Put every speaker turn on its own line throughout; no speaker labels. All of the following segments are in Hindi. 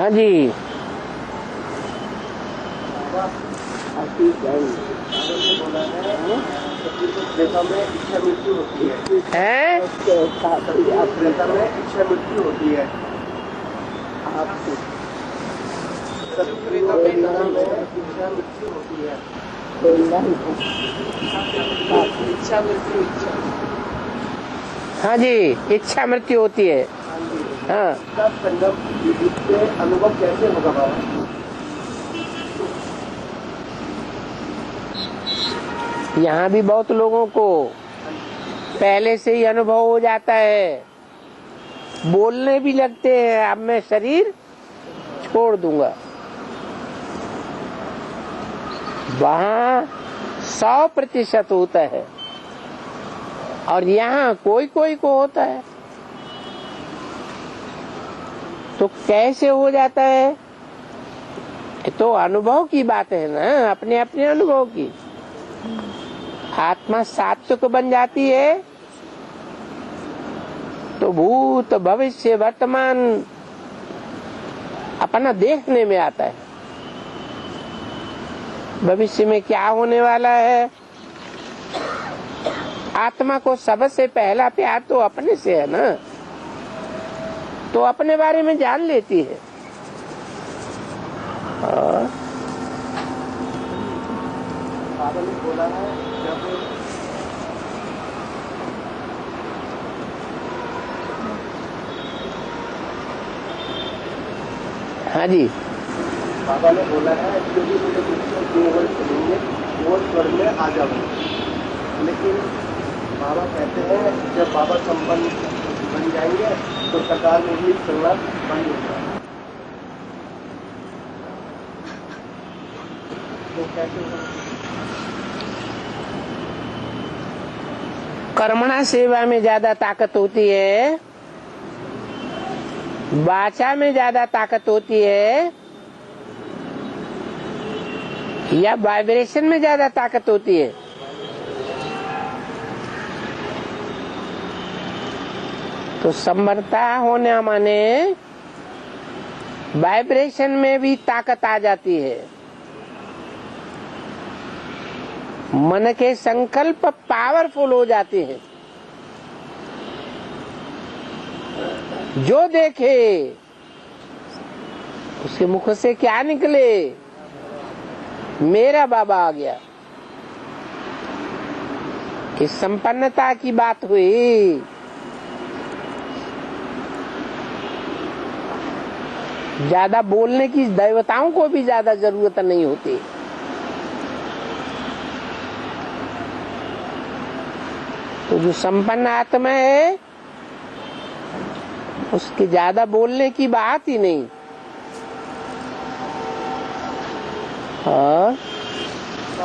हाँ जी।
त्रेता में इच्छा मृत्यु होती है। त्रेता में इच्छा मृत्यु होती है। त्रेता में इच्छा मृत्यु होती है। इच्छा मृत्यु
हाँ जी, इच्छा मृत्यु होती है। हाँ,
संगम इससे अनुभव कैसे होगा बाबा?
यहाँ भी बहुत लोगों को पहले से ही अनुभव हो जाता है, बोलने भी लगते हैं अब मैं शरीर छोड़ दूंगा। वहाँ 100% होता है और यहाँ कोई कोई को होता है। तो कैसे हो जाता है? तो अनुभव की बात है ना, अपने अपने अनुभव की। आत्मा सात्विक बन जाती है तो भूत भविष्य वर्तमान अपना देखने में आता है। भविष्य में क्या होने वाला है, आत्मा को सबसे पहला प्यार तो अपने से है ना, तो अपने बारे में जान लेती है।
बाबा ने बोला है जब
हाँ जी,
बाबा ने बोला है जो भी मुझे दूसरे 2 वर्ष चलेंगे वो स्वर्ग में आ जाऊंगे। लेकिन बाबा कहते हैं जब बाबा संपन्न बन जाएंगे तो सरकार में भी चलना बंद हो जाएगा। तो कैसे होगा?
कर्मणा सेवा में ज्यादा ताकत होती है, वाचा में ज्यादा ताकत होती है, या वाइब्रेशन में ज्यादा ताकत होती है? तो समर्था होने माने वाइब्रेशन में भी ताकत आ जाती है। मन के संकल्प पावरफुल हो जाते हैं। जो देखे उसके मुख से क्या निकले, मेरा बाबा आ गया। कि संपन्नता की बात हुई। ज्यादा बोलने की देवताओं को भी ज्यादा जरूरत नहीं होती। तो जो संपन्न आत्मा है उसके ज्यादा बोलने की बात ही नहीं। और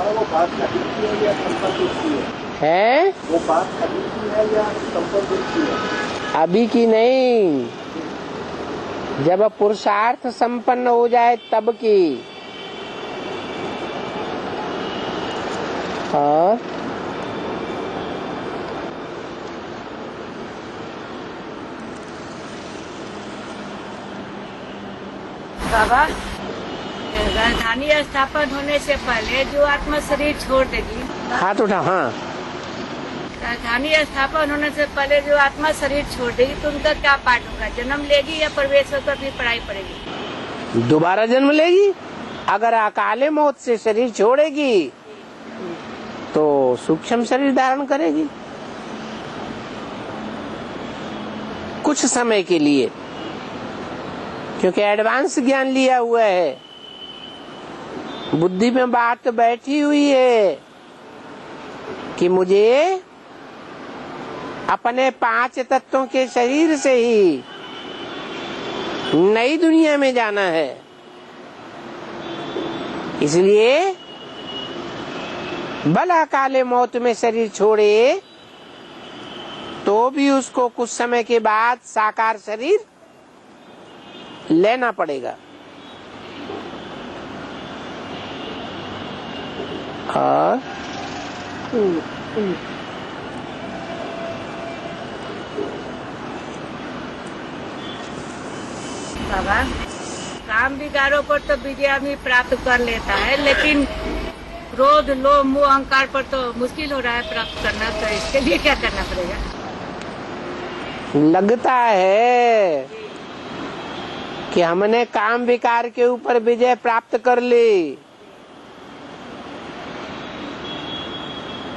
वो बात हकीकी है या संपन्न है? वो बात हकीकी है या संपन्न है?
अभी की नहीं, जब पुरुषार्थ संपन्न हो जाए तब की। और
बाबा, राजधानी स्थापन होने से पहले जो आत्मा शरीर छोड़ देगी,
हाथ उठा। हाँ,
राजधानी स्थापन होने से पहले जो आत्मा शरीर छोड़ देगी तो उनका क्या पाठ होगा? जन्म लेगी या प्रवेश होकर अपनी पढ़ाई पड़ेगी?
दोबारा जन्म लेगी। अगर अकाले मौत से शरीर छोड़ेगी तो सूक्ष्म शरीर धारण करेगी कुछ समय के लिए, क्योंकि एडवांस ज्ञान लिया हुआ है। बुद्धि में बात बैठी हुई है कि मुझे अपने 5 तत्वों के शरीर से ही नई दुनिया में जाना है। इसलिए भला काले मौत में शरीर छोड़े तो भी उसको कुछ समय के बाद साकार शरीर लेना पड़ेगा। और
बाबा, काम विकारों पर तो विजय आदमी प्राप्त कर लेता है, लेकिन क्रोध, लोभ, मोह, अहंकार पर तो मुश्किल हो रहा है प्राप्त करना। तो इसके लिए क्या करना पड़ेगा?
लगता है कि हमने काम विकार के ऊपर विजय प्राप्त कर ली।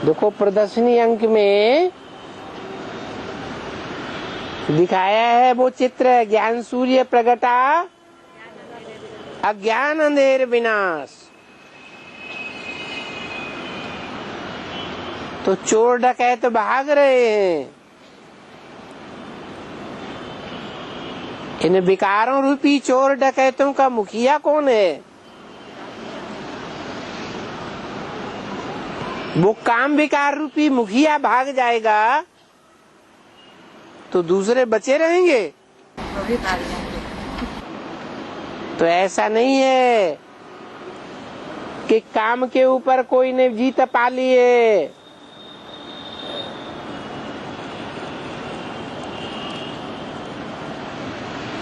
देखो प्रदर्शनी अंक में दिखाया है वो चित्र, ज्ञान सूर्य प्रगटा अज्ञान अंधेर विनाश। तो चोर डकैत भाग रहे हैं। इन विकारों रूपी चोर डकैतों का मुखिया कौन है? वो काम विकार रूपी मुखिया भाग जाएगा तो दूसरे बचे रहेंगे।
वो भी भाग जाएंगे।
तो ऐसा नहीं है कि काम के ऊपर कोई ने जीत पा ली है।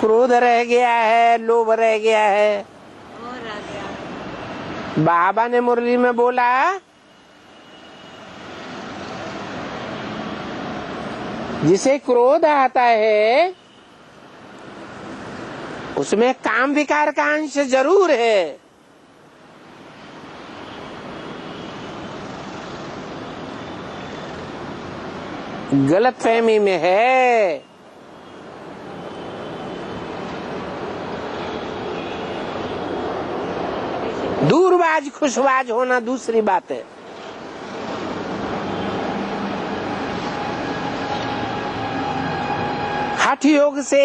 क्रोध रह गया है, लोभ रह गया है।
और आ गया।
बाबा ने मुरली में बोला, जिसे क्रोध आता है उसमें काम विकार का अंश जरूर है। गलतफहमी में है। दूरबाज खुशबाज होना दूसरी बात है। हठ योग से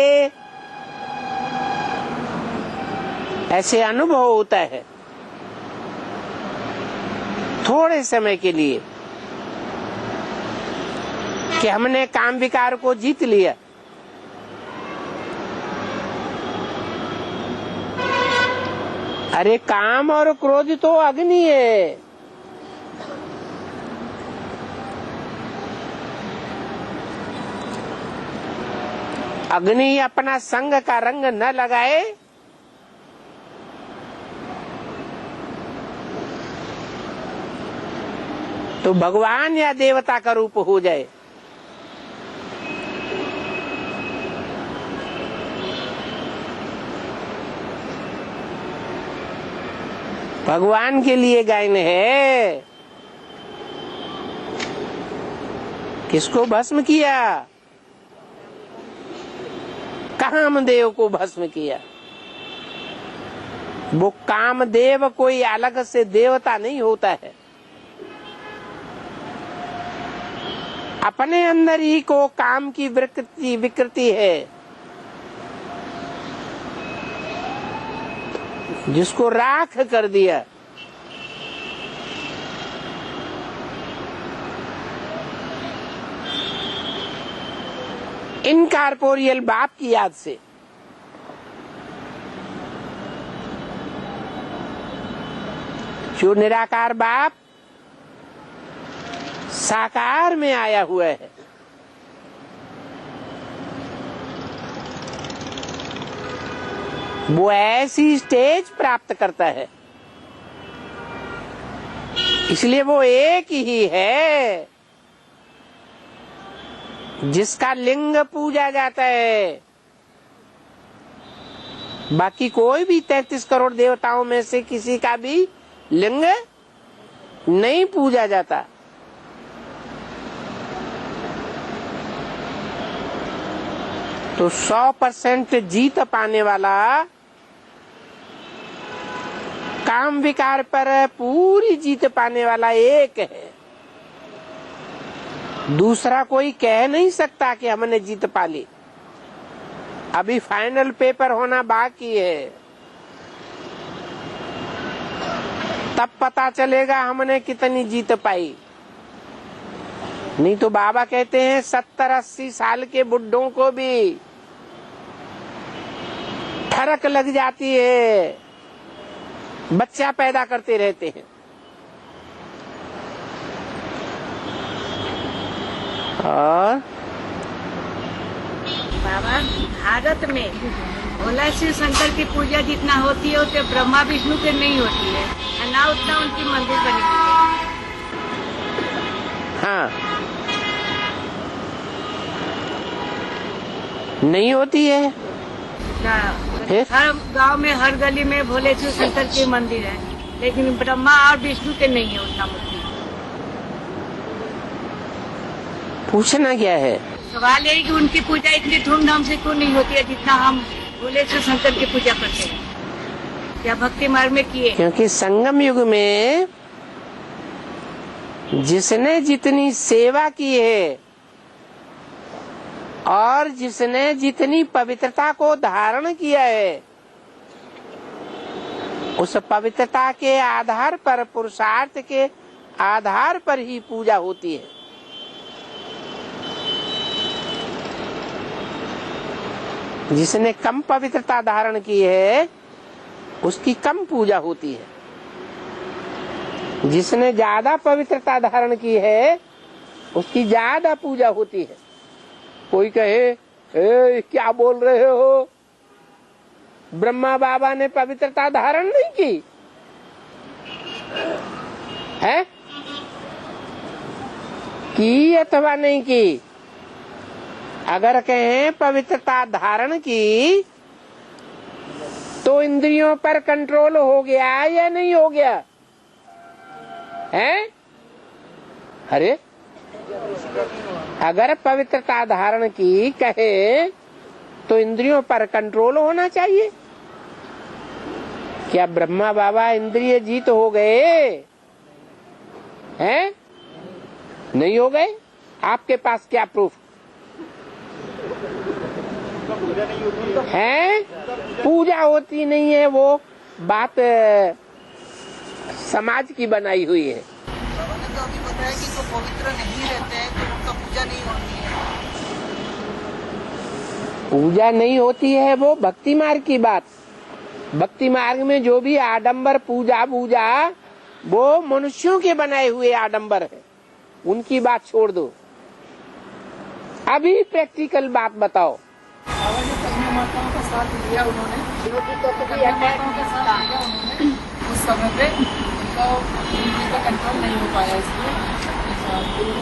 ऐसे अनुभव होता है थोड़े समय के लिए कि हमने काम विकार को जीत लिया। अरे काम और क्रोध तो अग्नि है। अग्नि अपना संग का रंग न लगाए तो भगवान या देवता का रूप हो जाए। भगवान के लिए गायन है। किसको भस्म किया? कामदेव को भस्म किया। वो कामदेव कोई अलग से देवता नहीं होता है, अपने अंदर ही को काम की विकृति है, जिसको राख कर दिया। इनकॉर्पोरियल बाप की याद से जो निराकार बाप साकार में आया हुआ है, वो ऐसी स्टेज प्राप्त करता है। इसलिए वो एक ही है जिसका लिंग पूजा जाता है। बाकी कोई भी 33 करोड़ देवताओं में से किसी का भी लिंग नहीं पूजा जाता। तो 100% जीत पाने वाला काम विकार पर पूरी जीत पाने वाला एक है। दूसरा कोई कह नहीं सकता कि हमने जीत पा ली। अभी फाइनल पेपर होना बाकी है, तब पता चलेगा हमने कितनी जीत पाई। नहीं तो बाबा कहते हैं 70-80 साल के बुड्ढों को भी ठरक लग जाती है, बच्चा पैदा करते रहते हैं। और
बाबा भारत में बोला शिव शंकर की पूजा जितना होती है उतने ब्रह्मा विष्णु के नहीं होती है, और ना उतना उनकी मंदिर बनी हुई है।
हाँ, नहीं होती है। फिर?
हर गांव में हर गली में भोले शिव शंकर के मंदिर है, लेकिन ब्रह्मा और विष्णु के नहीं है उतना मूर्ति।
पूछना क्या है?
सवाल यही कि उनकी पूजा इतनी धूमधाम से क्यों नहीं होती है जितना हम भोले शिव शंकर की पूजा करते हैं? क्या भक्ति मार्ग में किए?
क्योंकि संगम युग में जिसने जितनी सेवा की है और जिसने जितनी पवित्रता को धारण किया है, उस पवित्रता के आधार पर, पुरुषार्थ के आधार पर ही पूजा होती है। जिसने कम पवित्रता धारण की है उसकी कम पूजा होती है, जिसने ज्यादा पवित्रता धारण की है उसकी ज्यादा पूजा होती है। कोई कहे ए, क्या बोल रहे हो, ब्रह्मा बाबा ने पवित्रता धारण नहीं की है? की अथवा नहीं की? अगर कहें पवित्रता धारण की तो इंद्रियों पर कंट्रोल हो गया या नहीं हो गया है? अरे अगर पवित्रता धारण की कहे तो इंद्रियों पर कंट्रोल होना चाहिए। क्या ब्रह्मा बाबा इंद्रिय जीत हो गए हैं? नहीं हो गए। आपके पास क्या प्रूफ है? पूजा होती नहीं है, वो बात समाज की बनाई हुई है।
उन्होंने तो अभी बताया कि जो पवित्र नहीं रहते हैं तो उनका पूजा नहीं होती है।
पूजा नहीं होती है वो भक्ति मार्ग की बात। भक्ति मार्ग में जो भी आडंबर पूजा वो मनुष्यों के बनाए हुए आडंबर है, उनकी बात छोड़ दो। अभी प्रैक्टिकल बात बताओ।
माताओं का साथ लिया उन्होंने, माताओं का साथ लिया उन्होंने उस समय पे, उनका कंट्रोल नहीं हो पाया, इसलिए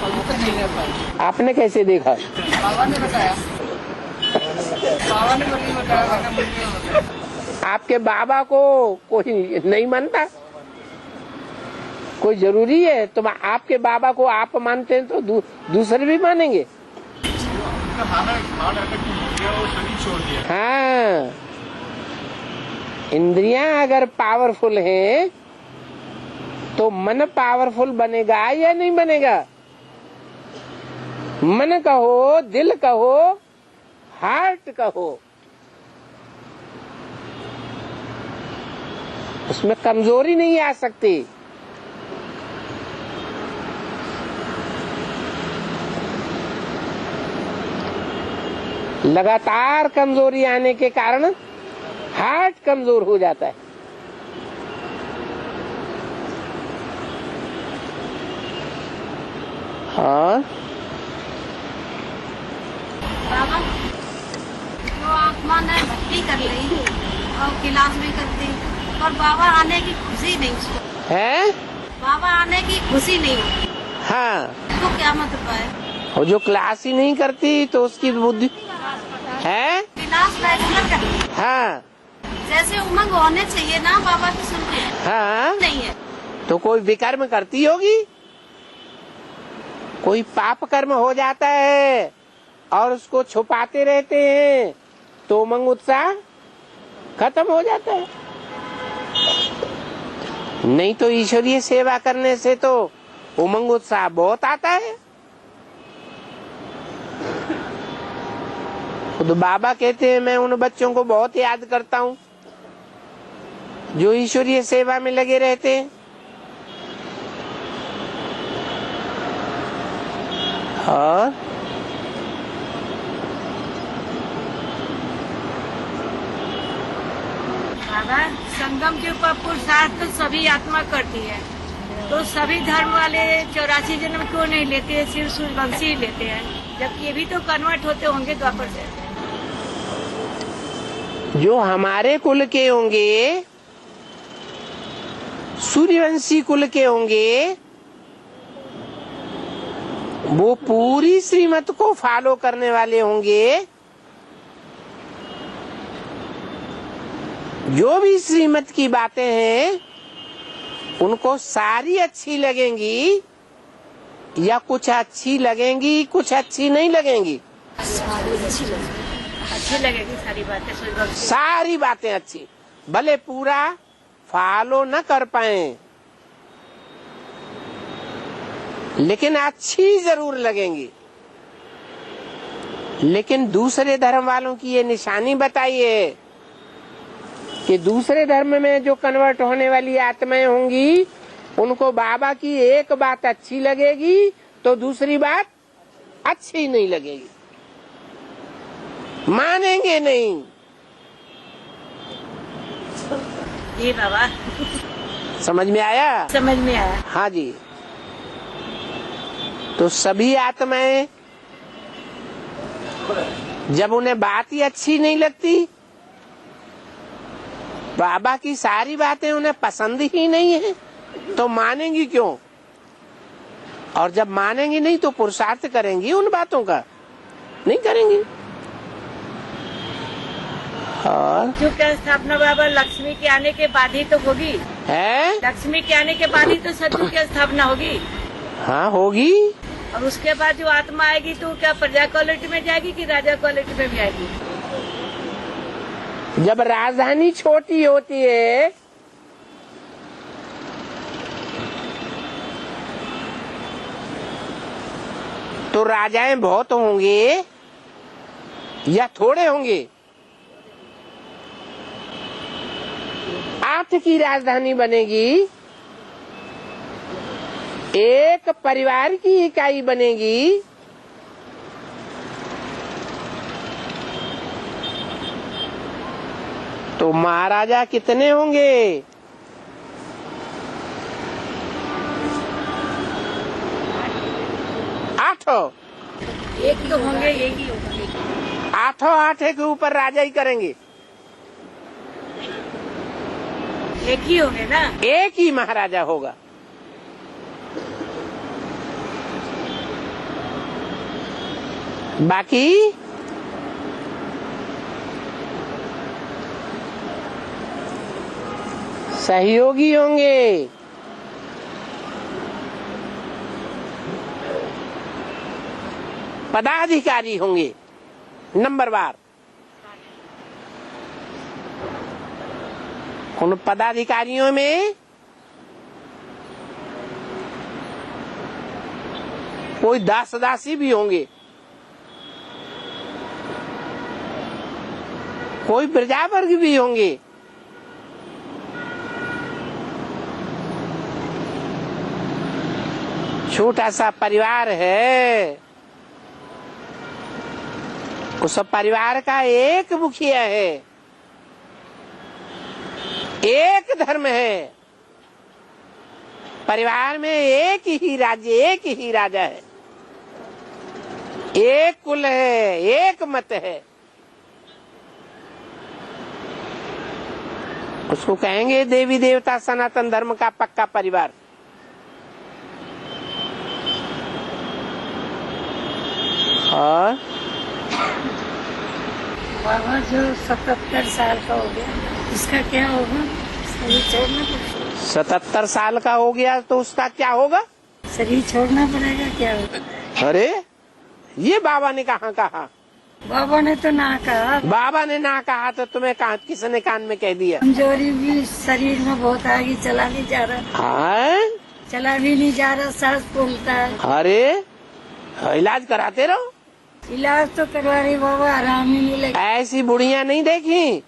पवित्र नहीं रह पाए।
आपने कैसे देखा?
बाबा ने बताया, बाबा ने बताया।
आपके बाबा को कोई नहीं मानता? कोई जरूरी है? तो आपके बाबा को आप मानते हैं तो दूसरे भी मानेंगे। हाँ, इंद्रियां अगर पावरफुल हैं तो मन पावरफुल बनेगा या नहीं बनेगा? मन कहो, दिल कहो, हार्ट कहो, उसमें कमजोरी नहीं आ सकती। लगातार कमजोरी आने के कारण हार्ट कमजोर हो जाता है। हाँ,
बाबा जो आत्मा ने भक्ति कर ली और क्लास भी करती, पर बाबा आने की खुशी नहीं उसको
है?
बाबा आने की खुशी नहीं होती।
हाँ,
तो क्या मतलब है?
और जो क्लास ही नहीं करती तो उसकी बुद्धि है?
क्लास रेगुलर करती,
हाँ,
जैसे उमंग होने चाहिए ना बाबा की सुन के,
हाँ,
नहीं है।
तो कोई विकर्म करती होगी, कोई पाप कर्म हो जाता है और उसको छुपाते रहते हैं तो उमंग उत्साह खत्म हो जाता है। नहीं तो ईश्वरीय सेवा करने से तो उमंग उत्साह बहुत आता है। खुद बाबा कहते हैं मैं उन बच्चों को बहुत याद करता हूँ जो ईश्वरीय सेवा में लगे रहते हैं। और
बाबा संगम के ऊपर पुरुषार्थ तो सभी आत्मा करती है, तो सभी धर्म वाले 84 जन्म क्यों नहीं लेते, सिर्फ सूर्यवंशी ही लेते हैं, जबकि ये भी तो कन्वर्ट होते होंगे द्वापर से।
जो हमारे कुल के होंगे, सूर्यवंशी कुल के होंगे, वो पूरी श्रीमत को फॉलो करने वाले होंगे। जो भी श्रीमत की बातें हैं उनको सारी अच्छी लगेंगी, या कुछ अच्छी लगेंगी कुछ अच्छी नहीं लगेंगी।
अच्छी लगेगी सारी बातें,
सारी बातें अच्छी, भले पूरा फॉलो न कर पाए लेकिन अच्छी जरूर लगेंगी। लेकिन दूसरे धर्म वालों की ये निशानी बताइए कि दूसरे धर्म में जो कन्वर्ट होने वाली आत्माएं होंगी उनको बाबा की एक बात अच्छी लगेगी तो दूसरी बात अच्छी नहीं लगेगी, मानेंगे नहीं।
जी बाबा,
समझ में आया?
समझ में आया।
हाँ जी। तो सभी आत्माएं जब उन्हें बात ही अच्छी नहीं लगती, बाबा की सारी बातें उन्हें पसंद ही नहीं है, तो मानेंगी क्यों? और जब मानेंगी नहीं तो पुरुषार्थ करेंगी उन बातों का? नहीं करेंगी। और
जो क्या स्थापना बाबा लक्ष्मी के आने के बाद ही तो होगी
है,
लक्ष्मी के आने के बाद ही तो सत्य की स्थापना होगी।
हाँ होगी।
और उसके बाद जो आत्मा आएगी तो क्या प्रजा क्वालिटी में जाएगी कि राजा क्वालिटी में भी आएगी?
जब राजधानी छोटी होती है तो राजाएं बहुत होंगे या थोड़े होंगे? 8 की राजधानी बनेगी, एक परिवार की इकाई बनेगी, तो महाराजा कितने होंगे? 8।
एक तो होंगे, एक ही होंगे।
8 के ऊपर राजा ही करेंगे,
एक ही होंगे ना।
एक ही महाराजा होगा। बाकी सहयोगी होंगे। पदाधिकारी होंगे नंबरवार। उन पदाधिकारियों में कोई दास दासी भी होंगे, कोई प्रजा वर्ग भी होंगे, छोटा सा परिवार है, उस परिवार का एक मुखिया है, एक धर्म है, परिवार में एक ही राज्य, एक ही राजा है, एक कुल है, एक मत है। उसको कहेंगे देवी देवता सनातन धर्म का पक्का परिवार। और
बाबा जो 77 साल का हो गया उसका क्या होगा? शरीर छोड़ना पड़ेगा।
77 साल का हो गया तो उसका क्या होगा?
शरीर छोड़ना पड़ेगा। क्या होगा?
अरे ये बाबा ने कहाँ कहा?
बाबा ने तो ना कहा।
बाबा ने ना कहा तो तुम्हें कहा, किसने कान में कह दिया?
कमजोरी भी शरीर में बहुत आगे, चला नहीं जा रहा।
हाँ?
चला भी नहीं जा रहा, सांस फूलता है।
अरे इलाज कराते रहो।
इलाज तो करवा रही बाबा, आराम ही नहीं लगा।
ऐसी बुढ़िया नहीं देखी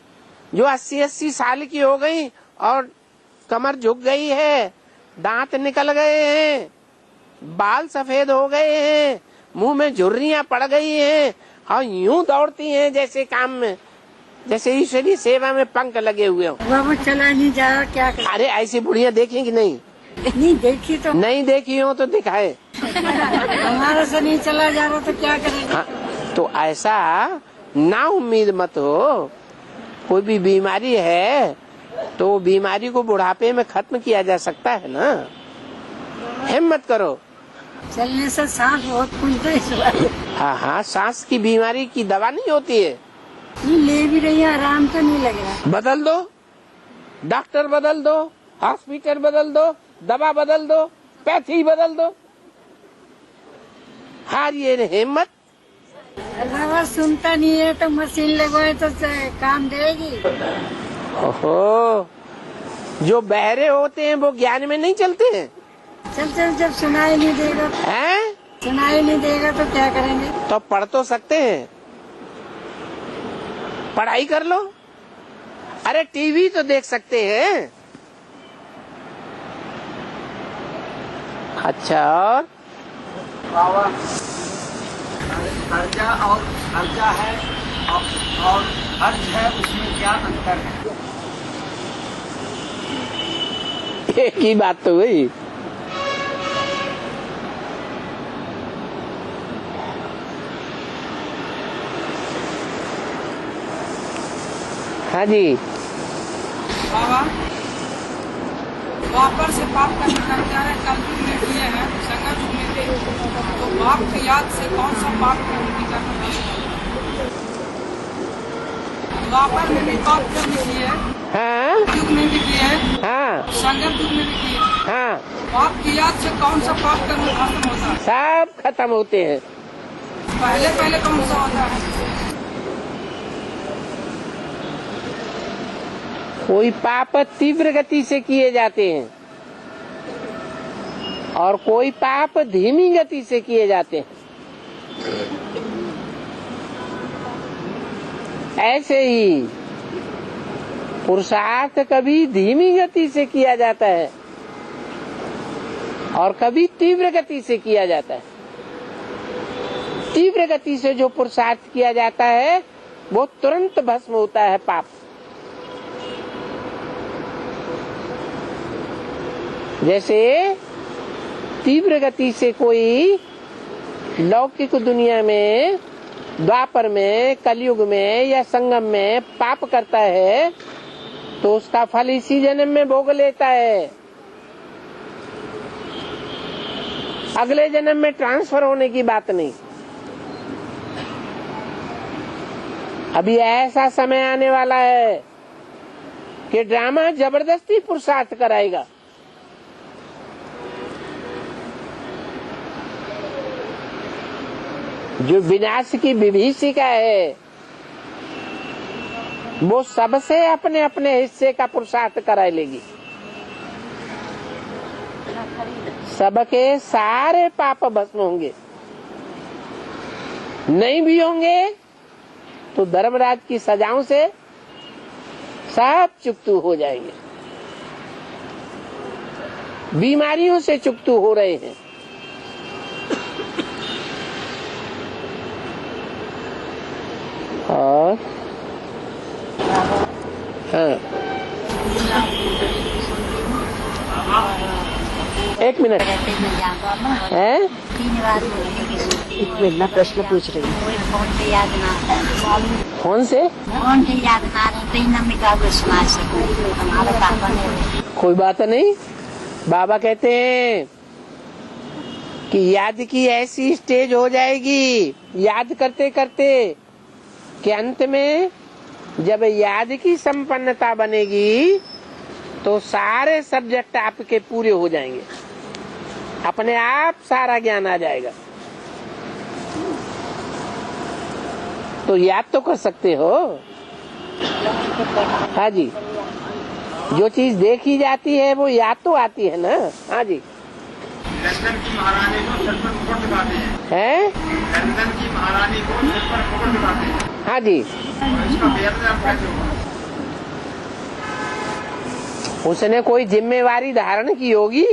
जो 80-80 साल की हो गई और कमर झुक गई है, दांत निकल गए हैं, बाल सफेद हो गए हैं, मुंह में झुर्रियां पड़ गई हैं और यूं दौड़ती हैं जैसे काम में, जैसे ईश्वरीय सेवा में पंख लगे हुए हो।
बाबा चला नहीं जा रहा, क्या करें?
अरे ऐसी बुढ़िया देखी कि नहीं?
नहीं देखी तो।
नहीं देखी हो तो दिखाए।
हमारा से नहीं चला जा रहा तो क्या करेंगे?
हाँ, तो ऐसा ना उम्मीद मत हो कोई भी बीमारी है तो वो बीमारी को बुढ़ापे में खत्म किया जा सकता है ना। हिम्मत करो।
चलने से सांस बहुत फूलता है इस बार।
हाँ, सांस की बीमारी की दवा नहीं होती है।
नहीं ले भी रही है, आराम तो नहीं लग रहा।
बदल दो, डॉक्टर बदल दो, हॉस्पिटल बदल दो, दवा बदल दो, पैथी बदल दो। हारिए हिम्मत।
बाबा सुनता नहीं है तो मशीन लगवाए तो काम देगी।
ओहो, जो बहरे होते हैं वो ज्ञान में नहीं चलते हैं।
चल जब सुनाई नहीं देगा
हैं?
सुनाई नहीं देगा तो क्या करेंगे।
तो पढ़ तो सकते हैं, पढ़ाई कर लो। अरे टीवी तो देख सकते हैं। अच्छा, और
कर्जा और कर्जा है और अर्ज है, उसमें क्या अंतर है?
एक ही बात तो हुई। हाँ जी
बाबा वापर से पाप का निकल जा रहा है। कल में किए हैं संगत में थे, तो बाप की याद से कौन सा पाप निकलना? वापर में भी पाप कर्म किए,
हाँ
युग में भी किए,
हाँ
संगत युग में भी किए।
हाँ,
बाप की याद से कौन सा पाप कर्म खत्म होता है?
सब खत्म होते हैं।
पहले कौन सा होता है?
कोई पाप तीव्र गति से किए जाते हैं और कोई पाप धीमी गति से किए जाते हैं। ऐसे ही पुरुषार्थ कभी धीमी गति से किया जाता है और कभी तीव्र गति से किया जाता है। तीव्र गति से जो पुरुषार्थ किया जाता है वो तुरंत भस्म होता है पाप। जैसे तीव्र गति से कोई लौकिक दुनिया में, द्वापर में, कलयुग में या संगम में पाप करता है तो उसका फल इसी जन्म में भोग लेता है। अगले जन्म में ट्रांसफर होने की बात नहीं। अभी ऐसा समय आने वाला है कि ड्रामा जबरदस्ती पुरुषार्थ कराएगा। जो विनाश की विभीषिका है वो सबसे अपने अपने हिस्से का पुरुषार्थ करा लेगी। सबके सारे पाप भस्म होंगे। नहीं भी होंगे तो धर्मराज की सजाओं से सब चुकतू हो जाएंगे। बीमारियों से चुकतू हो रहे हैं। और हाँ, एक मिनट है।
3 बार
एक मिनट ना, प्रश्न पूछ रही हूँ।
फोन से याद ना
कौन से?
फोन से याद ना समाज से हमारा पापा ने।
कोई बात नहीं। बाबा कहते हैं कि याद की ऐसी स्टेज हो जाएगी, याद करते करते कि अंत में जब याद की संपन्नता बनेगी तो सारे सब्जेक्ट आपके पूरे हो जाएंगे। अपने आप सारा ज्ञान आ जाएगा। तो याद तो कर सकते हो। हाँ जी, जो चीज देखी जाती है वो याद तो आती है ना। हाँ जी,
लंदन की महारानी को सिर पर मुकुट दिखाते
हैं?
लंदन की महारानी को सिर पर मुकुट दिखाते हैं।
हाँ जी,
इसका बेहतर कैसे होगा?
उसने कोई जिम्मेवारी धारण की होगी।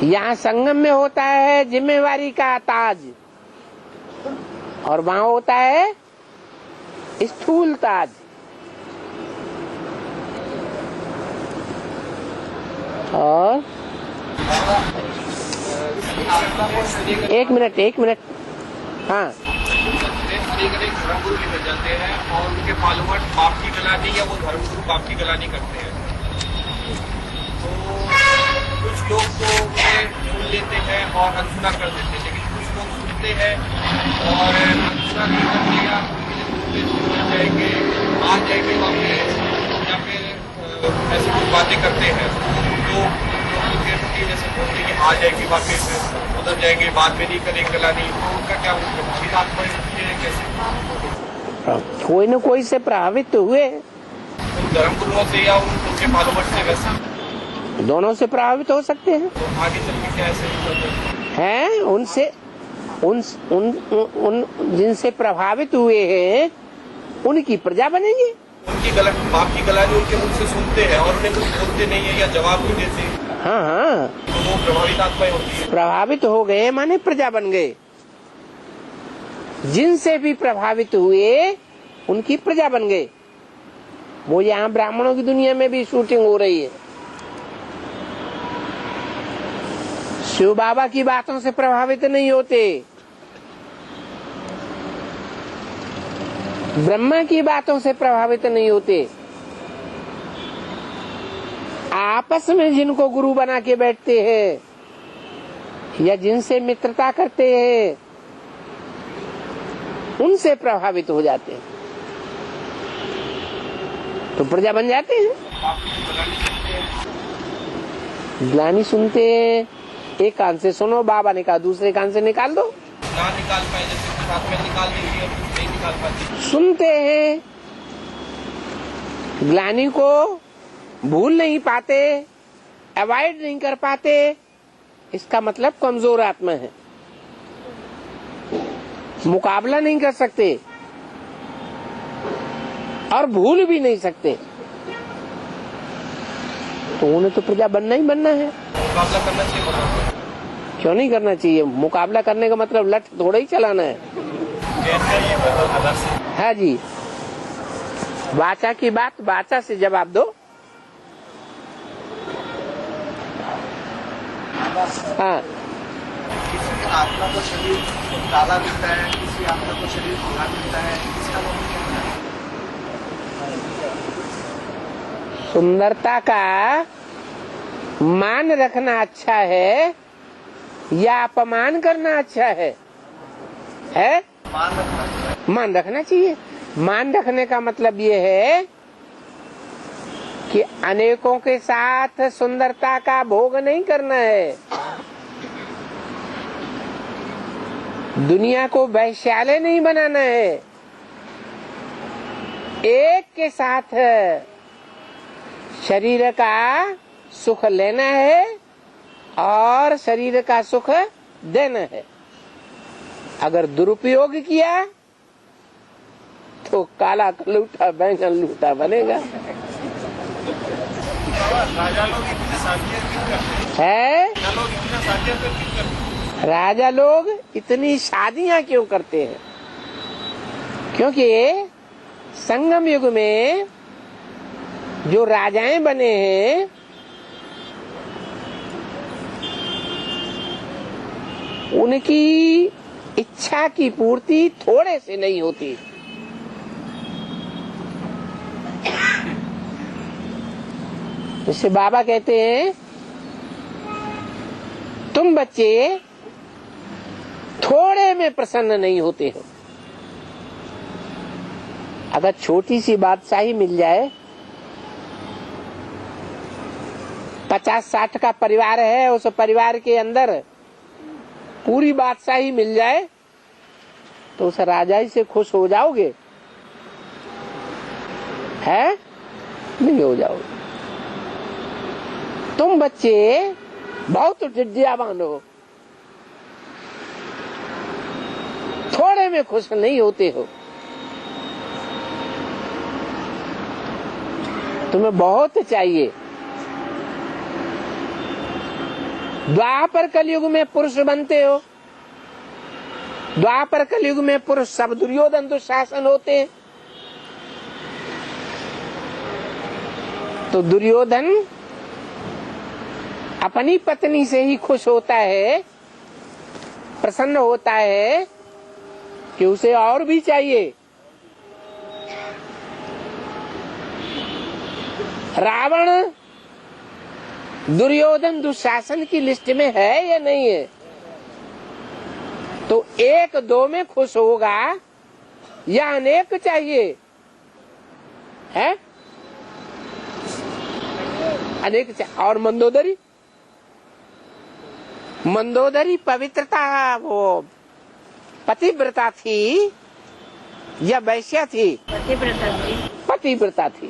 यहाँ संगम में होता है जिम्मेवारी का ताज और वहाँ होता है स्थूल ताज। और एक मिनट हाँ,
एक एक धर्मगुरु निकल जाते हैं और उनके फॉलोअर्स बाप की गलानी या वो धर्मगुरु बाप की गलानी करते हैं। तो कुछ लोग तो उन्हें सुन लेते हैं और अनसुना कर देते हैं, लेकिन कुछ लोग सुनते हैं और अनसुना नहीं करते या जाएंगे आ जाएंगे वापस या फिर ऐसी कुछ बातें करते हैं। तो जैसे बोलते कि आ जाएंगे वापस उधर जाएंगे, बाद में नहीं करेंगे गलानी, तो उनका क्या मतलब आत्मा कैसे?
कोई न कोई से प्रभावित हुए,
धर्म गुरुओं से या उनके फॉलोअर्स से, वैसे
दोनों से प्रभावित हो सकते हैं।
तो आगे चल के क्या ऐसे
हैं उनसे उन जिनसे प्रभावित हुए हैं उनकी प्रजा बनेंगे।
उनकी बाप की गलानी उनके मुख से सुनते हैं और उन्हें कुछ बोलते नहीं है या जवाब नहीं देते।
हाँ हाँ,
तो वो प्रभावित आत्माएं होती है।
प्रभावित हो गए माने प्रजा बन गए। जिनसे भी प्रभावित हुए उनकी प्रजा बन गए। वो यहाँ ब्राह्मणों की दुनिया में भी शूटिंग हो रही है। शिव बाबा की बातों से प्रभावित नहीं होते, ब्रह्मा की बातों से प्रभावित नहीं होते। आपस में जिनको गुरु बना के बैठते हैं या जिनसे मित्रता करते हैं उनसे प्रभावित हो जाते हैं, तो प्रजा बन जाते हैं। ग्लानी सुनते हैं, एक कान से सुनो, बाबा ने कहा दूसरे कान से निकाल दो।
ना निकाल पाए, जैसे साथ में निकाल देंगे और नहीं निकाल पाते।
सुनते हैं, ग्लानी को भूल नहीं पाते, अवॉइड नहीं कर पाते, इसका मतलब कमजोर आत्मा है। मुकाबला नहीं कर सकते और भूल भी नहीं सकते, तो उन्हें तो प्रजा बनना ही बनना है।
मुकाबला करना चाहिए।
क्यों नहीं करना चाहिए? मुकाबला करने का मतलब लठ थोड़ा ही चलाना है। हाँ जी, वाचा की बात वाचा से जवाब दो। हाँ,
किसी आत्मा को शरीर काला मिलता है, किसी आत्मा को शरीर भूरा मिलता है, इसका मतलब क्या है?
सुंदरता का मान रखना अच्छा है या अपमान करना अच्छा है?
मान रखना चाहिए।
मान रखना चाहिए। मान रखने का मतलब ये है कि अनेकों के साथ सुंदरता का भोग नहीं करना है। दुनिया को वैश्यालय नहीं बनाना है। एक के साथ शरीर का सुख लेना है और शरीर का सुख देना है। अगर दुरुपयोग किया तो काला लूटा बैंगन लूटा बनेगा।
राजा लोग इतने शादियां क्यों करते
है?
राजा लोग इतनी शादियां क्यों करते
राजा लोग इतनी शादियां क्यों करते
हैं?
हैं? क्योंकि संगम युग में जो राजाएं बने हैं उनकी इच्छा की पूर्ति थोड़े से नहीं होती। जैसे बाबा कहते हैं, तुम बच्चे थोड़े में प्रसन्न नहीं होते हो। अगर छोटी सी बादशाही मिल जाए, 50-60 का परिवार है, उस परिवार के अंदर पूरी बादशाही मिल जाए तो उस राजा से खुश हो जाओगे? है? नहीं हो जाओगे। तुम बच्चे बहुत विद्यावान हो, थोड़े में खुश नहीं होते हो। तुम्हें बहुत चाहिए। द्वापर कलयुग में पुरुष बनते हो। द्वापर कलयुग में पुरुष सब दुर्योधन दुशासन होते हैं। तो दुर्योधन अपनी पत्नी से ही खुश होता है, प्रसन्न होता है कि उसे और भी चाहिए? रावण दुर्योधन दुशासन की लिस्ट में है या नहीं है? तो एक दो में खुश होगा या अनेक चाहिए? है अनेक चाहिए। और मंदोदरी पवित्रता, वो पतिव्रता थी या वैश्या थी? पतिव्रता थी।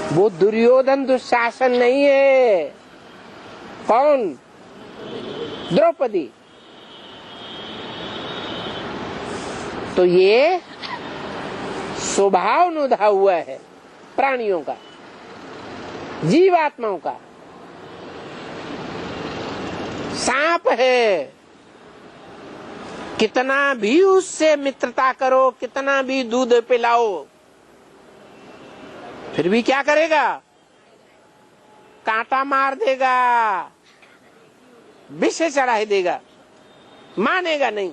वो दुर्योधन दुशासन नहीं है। कौन? द्रौपदी। तो ये स्वभाव नुधा हुआ है प्राणियों का, जीवात्माओं का। सांप है, कितना भी उससे मित्रता करो, कितना भी दूध पिलाओ, फिर भी क्या करेगा? कांटा मार देगा, विष चढ़ा देगा, मानेगा नहीं।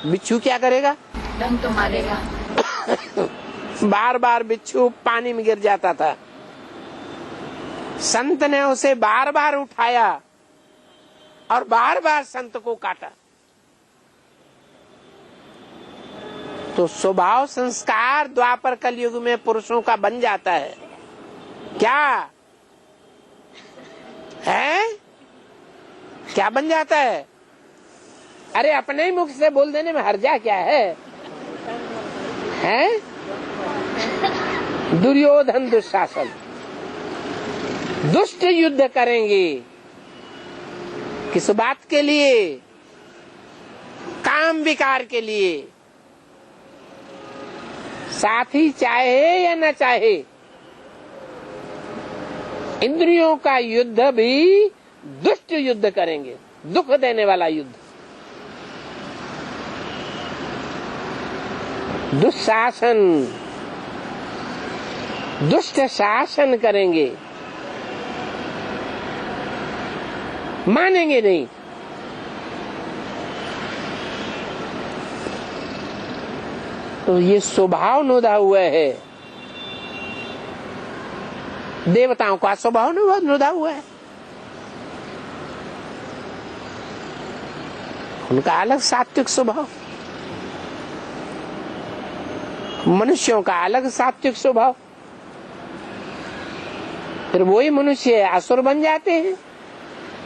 बिच्छू क्या करेगा?
डंक तो मारेगा।
बार बार बिच्छू पानी में गिर जाता था, संत ने उसे बार बार उठाया और बार बार संत को काटा। तो स्वभाव संस्कार द्वापर कलयुग में पुरुषों का बन जाता है। क्या है? क्या बन जाता है? अरे अपने ही मुख से बोल देने में हर्जा क्या है? हैं? दुर्योधन दुशासन दुष्ट युद्ध करेंगे। किस बात के लिए? काम विकार के लिए। साथी चाहे या न चाहे, इंद्रियों का युद्ध भी दुष्ट युद्ध करेंगे, दुख देने वाला युद्ध। दुशासन, दुष्ट शासन करेंगे, मानेंगे नहीं। तो ये स्वभाव नुदा हुआ है। देवताओं का स्वभाव नुदा हुआ है। उनका अलग सात्विक स्वभाव, मनुष्यों का अलग सात्विक स्वभाव। फिर वही मनुष्य असुर बन जाते हैं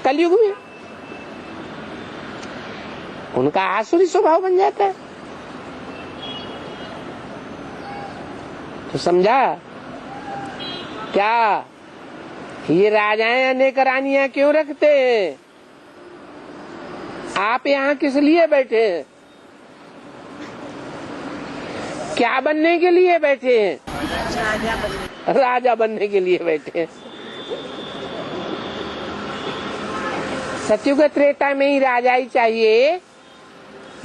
कलयुग में, उनका आसुरी स्वभाव बन जाता है। तो समझा क्या? ये राजाएं अनेक रानियां क्यों रखते हैं? आप यहाँ किस लिए बैठे हैं? क्या बनने के लिए बैठे हैं? राजा बनने के लिए बैठे हैं। सतयुग त्रेता में ही राजा ही चाहिए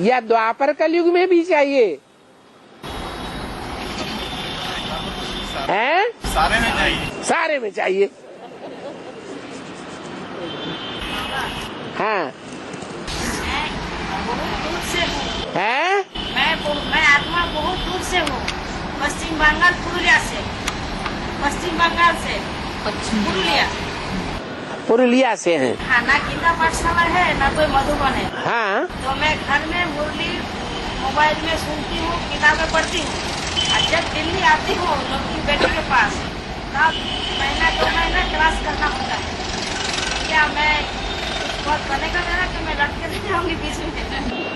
या द्वापर कलयुग में भी चाहिए? हैं?
सारे में चाहिए।
सारे में चाहिए। हाँ है?
मैं आत्मा बहुत दूर से हूँ, पश्चिम बंगाल पुरुलिया से, पश्चिम बंगाल से
पुरुलिया से हैं।
हाँ, ना गीता पाठशाला है ना कोई मधुबन है।
हाँ,
तो मैं घर में मुरली मोबाइल में सुनती हूँ, किताबें पढ़ती हूँ। और जब दिल्ली आती हूँ लड़की बेटे के पास, तब महीना 2 महीना क्लास करना होता है। क्या मैं बहुत बनेगा मेरा कि मैं लड़के से जाऊंगी बीच में?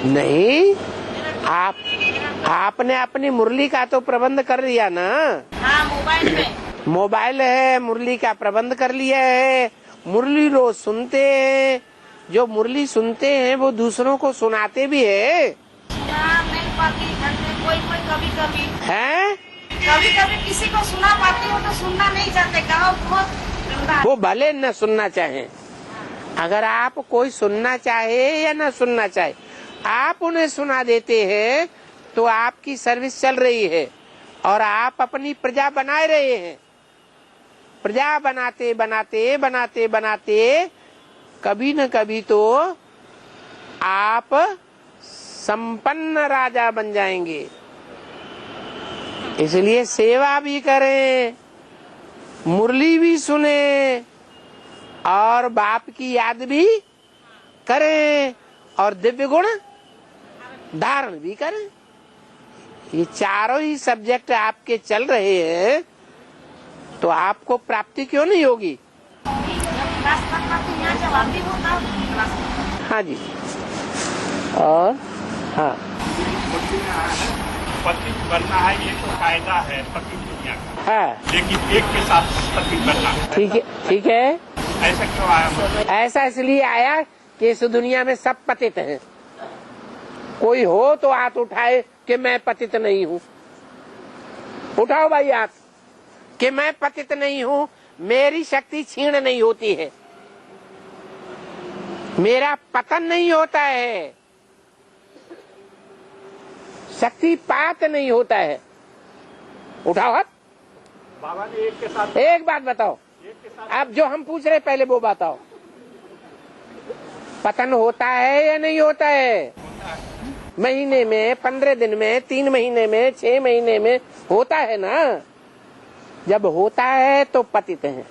नहीं, आपने अपनी मुरली का तो प्रबंध कर लिया ना।
हाँ, मोबाइल में
मोबाइल है, मुरली का प्रबंध कर लिया है। मुरली रोज सुनते हैं, जो मुरली सुनते हैं वो दूसरों को सुनाते भी है।
नहीं पाती घर में कोई कभी कभी
है,
कभी कभी किसी को सुना पाती हूँ तो सुनना नहीं चाहते। गाँव बहुत गंदा।
वो भले न सुनना चाहे। अगर आप कोई सुनना चाहे या न सुनना चाहे, आप उन्हें सुना देते हैं तो आपकी सर्विस चल रही है और आप अपनी प्रजा बनाए रहे हैं। प्रजा बनाते बनाते बनाते बनाते कभी न कभी तो आप संपन्न राजा बन जाएंगे। इसलिए सेवा भी करें, मुरली भी सुने और बाप की याद भी करें और दिव्य गुण धारण भी करें। ये चारों ही सब्जेक्ट आपके चल रहे हैं तो आपको प्राप्ति क्यों नहीं होगी? हाँ जी। और हाँ,
पति बनना है ये तो कायदा है पति दुनिया का,
हाँ
लेकिन एक के साथ पति बनना है।
ठीक है, ठीक है।
ऐसा क्यों आया?
ऐसा इसलिए आया कि इस दुनिया में सब पतित हैं। कोई हो तो हाथ उठाए कि मैं पतित नहीं हूँ। उठाओ भाई हाथ कि मैं पतित नहीं हूँ, मेरी शक्ति क्षीण नहीं होती है, मेरा पतन नहीं होता है, शक्तिपात नहीं होता है। उठाओ हाथ।
बाबा ने एक के साथ
एक बात बताओ, अब जो हम पूछ रहे पहले वो बताओ, पतन होता है या नहीं होता है? महीने में, 15 दिन में, 3 महीने में, 6 महीने में होता है ना। जब होता है तो पतित है,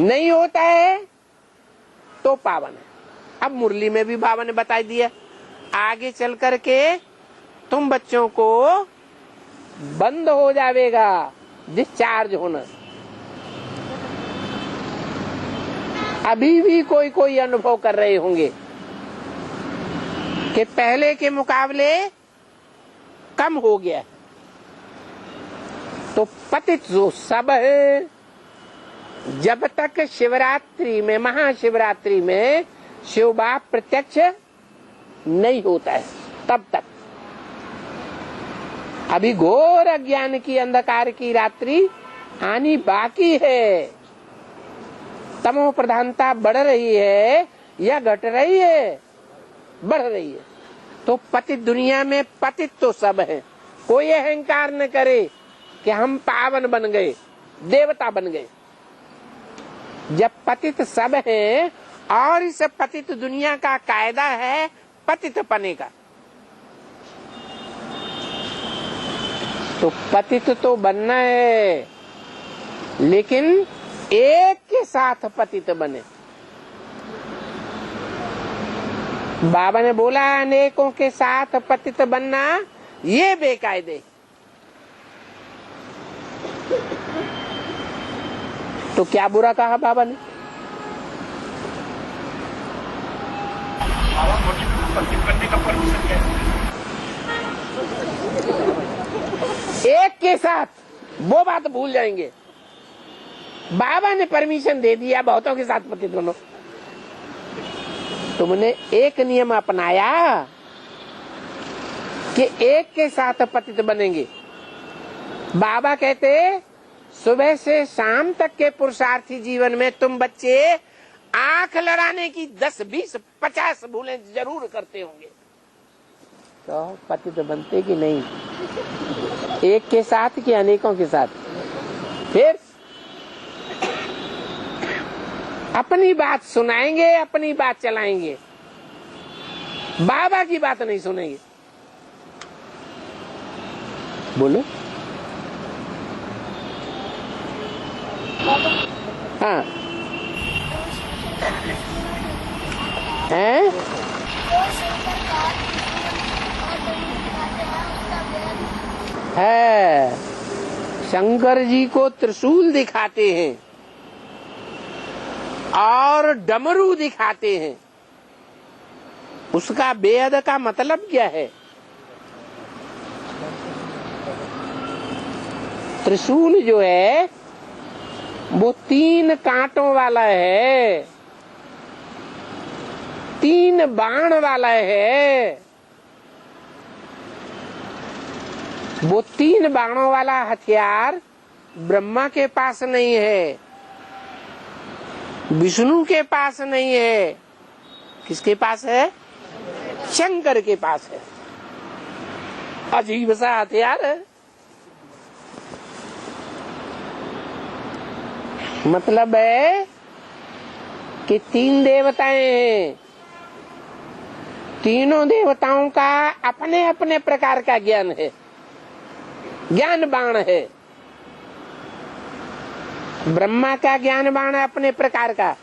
नहीं होता है तो पावन है। अब मुरली में भी बाबा ने बता दिया, आगे चल करके तुम बच्चों को बंद हो जाएगा डिस्चार्ज होना। अभी भी कोई कोई अनुभव कर रहे होंगे कि पहले के मुकाबले कम हो गया। तो पतित जो सब है, जब तक शिवरात्रि में, महाशिवरात्रि में शिव बाप प्रत्यक्ष नहीं होता है तब तक अभी घोर अज्ञान की अंधकार की रात्रि आनी बाकी है। तमो प्रधानता बढ़ रही है या घट रही है? बढ़ रही है। तो पतित दुनिया में पतित तो सब है। कोई अहंकार न करे कि हम पावन बन गए, देवता बन गए। जब पतित सब हैं और इस पतित दुनिया का कायदा है पतित पने का, तो पतित तो बनना है, लेकिन एक के साथ पतित बने। बाबा ने बोला अनेकों के साथ पतित बनना ये बेकायदे। तो क्या बुरा कहा बाबा ने?
बाबा मुझे पति बनने का परमिशन कैसे?
एक के साथ वो बात भूल जाएंगे। बाबा ने परमिशन दे दिया बहुतों के साथ पतित बनो। तुमने एक नियम अपनाया कि एक के साथ पतित बनेंगे। बाबा कहते सुबह से शाम तक के पुरुषार्थी जीवन में तुम बच्चे आंख लड़ाने की 10, 20, 50 भूलें जरूर करते होंगे। तो पतित बनते कि नहीं? एक के साथ कि अनेकों के साथ? फिर अपनी बात सुनाएंगे, अपनी बात चलाएंगे, बाबा की बात नहीं सुनेंगे। बोलो। हाँ हैं? है, शंकर जी को त्रिशूल दिखाते हैं और डमरू दिखाते हैं। उसका बेहद का मतलब क्या है? त्रिशूल जो है वो 3 कांटों वाला है, 3 बाण वाला है। वो 3 बाणों वाला हथियार ब्रह्मा के पास नहीं है, विष्णु के पास नहीं है। किसके पास है? शंकर के पास है। अजीब सा हथियार है। मतलब है कि 3 देवताएं हैं, तीनों देवताओं का अपने अपने प्रकार का ज्ञान है, ज्ञान बाण है। ब्रह्मा का ज्ञान बाण अपने प्रकार का,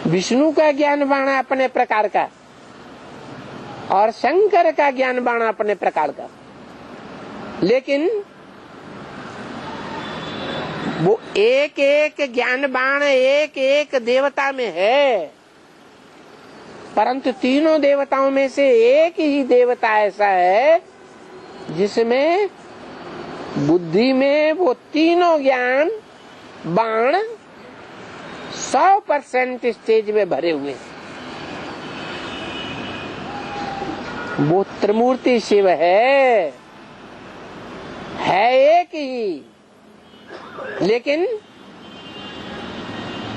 विष्णु का ज्ञान बाण अपने प्रकार का, और शंकर का ज्ञान बाण अपने प्रकार का। लेकिन वो एक एक ज्ञान बाण एक एक देवता में है, परंतु तीनों देवताओं में से एक ही देवता ऐसा है जिसमें बुद्धि में वो तीनों ज्ञान बाण 100% स्टेज में भरे हुए। वो त्रिमूर्ति शिव है एक ही, लेकिन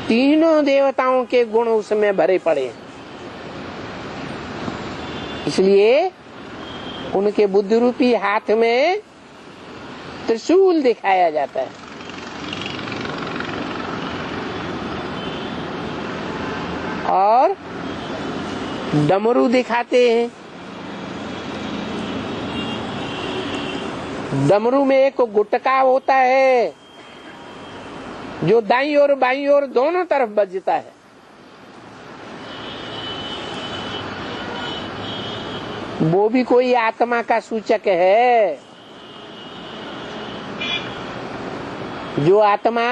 तीनों देवताओं के गुण उसमें भरे पड़े। इसलिए उनके बुद्धि रूपी हाथ में त्रिशूल दिखाया जाता है। और डमरू दिखाते हैं। डमरू में एक गुटका होता है जो दाईं और बाईं और दोनों तरफ बजता है। वो भी कोई आत्मा का सूचक है। जो आत्मा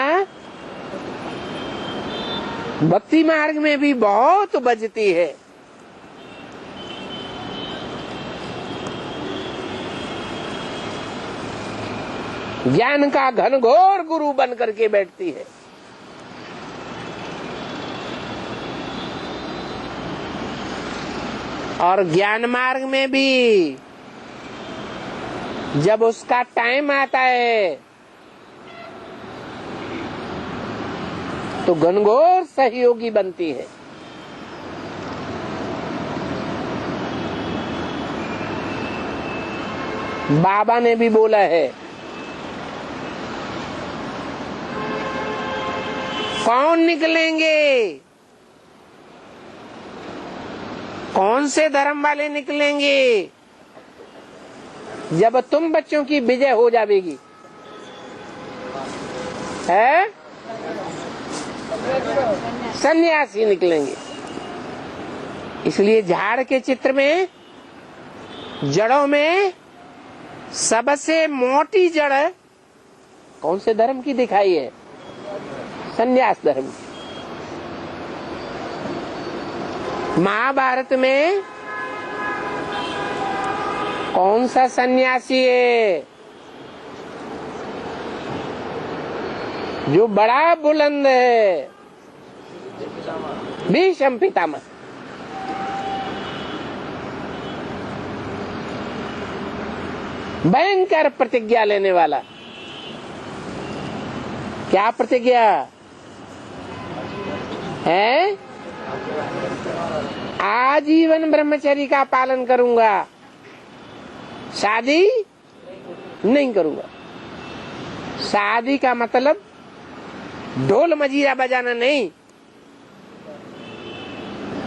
भक्ति मार्ग में भी बहुत बजती है। ज्ञान का घनघोर गुरु बन करके बैठती है। और ज्ञान मार्ग में भी जब उसका टाइम आता है तो घनघोर सहयोगी बनती है। बाबा ने भी बोला है, कौन निकलेंगे, कौन से धर्म वाले निकलेंगे जब तुम बच्चों की विजय हो जाएगी? है सन्यासी निकलेंगे। इसलिए झाड़ के चित्र में जड़ों में सबसे मोटी जड़ कौन से धर्म की दिखाई है? सन्यास धर्म की। महाभारत में कौन सा सन्यासी है जो बड़ा बुलंद है? भीष्म पितामह। भयंकर प्रतिज्ञा लेने वाला। क्या प्रतिज्ञा है? आजीवन ब्रह्मचर्य का पालन करूंगा, शादी नहीं करूंगा। शादी का मतलब ढोल मजीरा बजाना नहीं।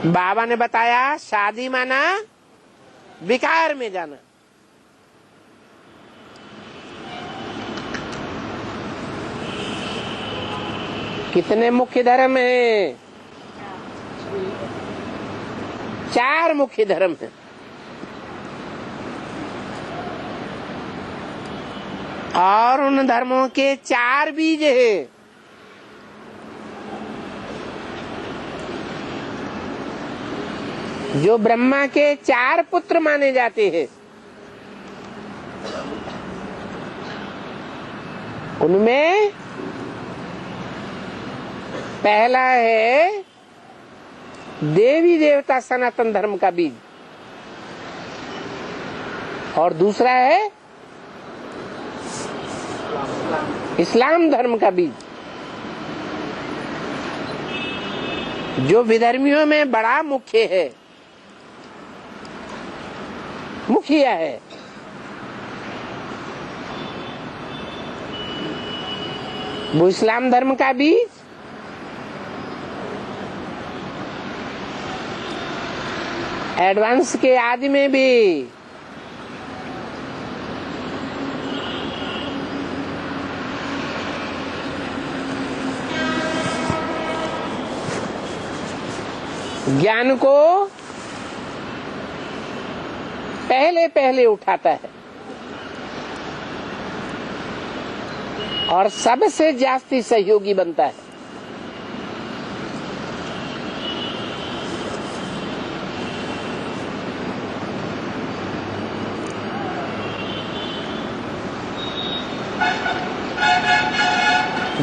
बाबा ने बताया शादी माना विकार में जाना। कितने मुख्य धर्म हैं? 4 मुख्य धर्म हैं। और उन धर्मों के 4 बीज हैं। जो ब्रह्मा के 4 पुत्र माने जाते हैं, उनमें पहला है देवी देवता सनातन धर्म का बीज, और दूसरा है इस्लाम धर्म का बीज, जो विधर्मियों में बड़ा मुख्य है, मुखिया है। वो इस्लाम धर्म का बीज एडवांस के आदि में भी ज्ञान को पहले पहले उठाता है और सबसे जास्ती सहयोगी बनता है।